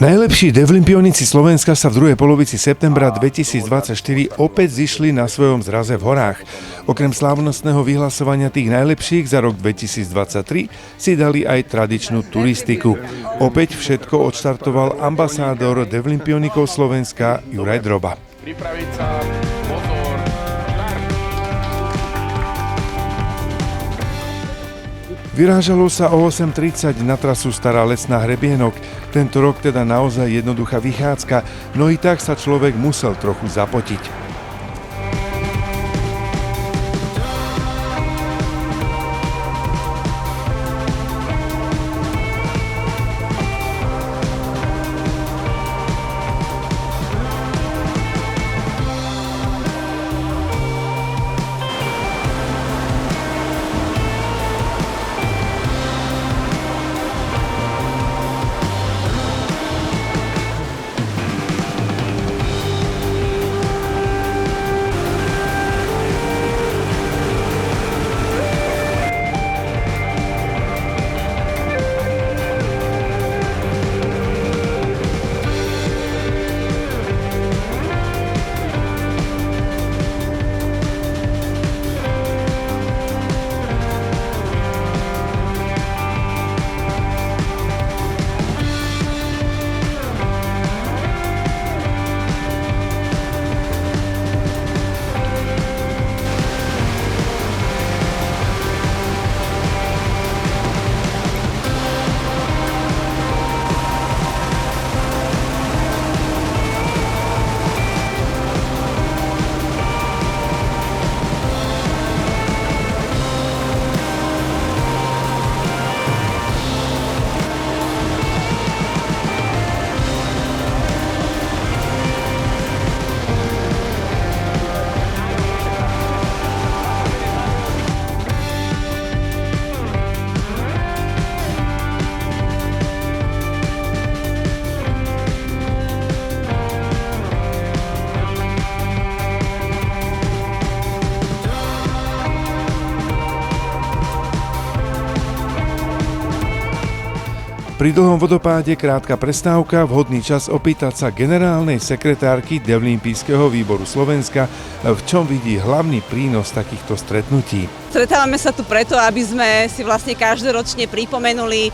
Najlepší devlimpionici Slovenska sa v druhej polovici septembra 2024 opäť zišli na svojom zraze v horách. Okrem slávnostného vyhlasovania tých najlepších za rok 2023 si dali aj tradičnú turistiku. Opäť všetko odštartoval ambasádor devlimpionikov Slovenska Juraj Droba. Pripraviť sa, pozor, štart! Vyrážalo sa o 8:30 na trasu Stará Lesná Hrebienok. Tento rok teda naozaj jednoduchá vychádzka, no i tak sa človek musel trochu zapotiť. Pri dlhom vodopáde krátka prestávka, vhodný čas opýtať sa generálnej sekretárky Devlimpijského výboru Slovenska, v čom vidí hlavný prínos takýchto stretnutí. Stretávame sa tu preto, aby sme si vlastne každoročne pripomenuli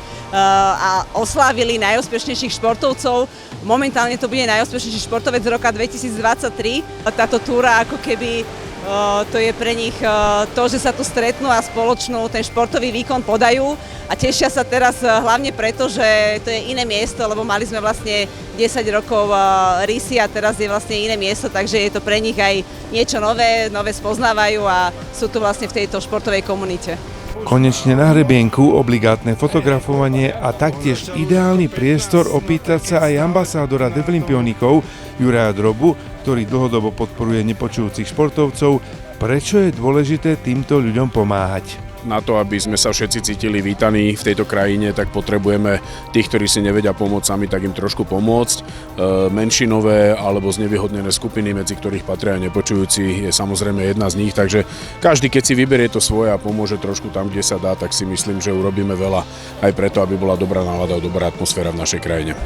a oslávili najúspešnejších športovcov. Momentálne to bude najúspešnejší športovec roka 2023. Táto túra ako keby to je pre nich to, že sa tu stretnú a spoločnú ten športový výkon podajú a tešia sa teraz hlavne preto, že to je iné miesto, lebo mali sme vlastne 10 rokov rysy a teraz je vlastne iné miesto, takže je to pre nich aj niečo nové spoznávajú a sú tu vlastne v tejto športovej komunite. Konečne na hrebienku obligátne fotografovanie a taktiež ideálny priestor opýtať sa aj ambasádora devlimpionikov Juraja Drobu, ktorý dlhodobo podporuje nepočujúcich športovcov, prečo je dôležité týmto ľuďom pomáhať. Na to, aby sme sa všetci cítili vítaní v tejto krajine, tak potrebujeme tých, ktorí si nevedia pomôcť sami, tak im trošku pomôcť. Menšinové alebo znevýhodnené skupiny, medzi ktorých patria aj nepočujúci, je samozrejme jedna z nich, takže každý, keď si vyberie to svoje a pomôže trošku tam, kde sa dá, tak si myslím, že urobíme veľa aj preto, aby bola dobrá nálada a dobrá atmosféra v našej krajine.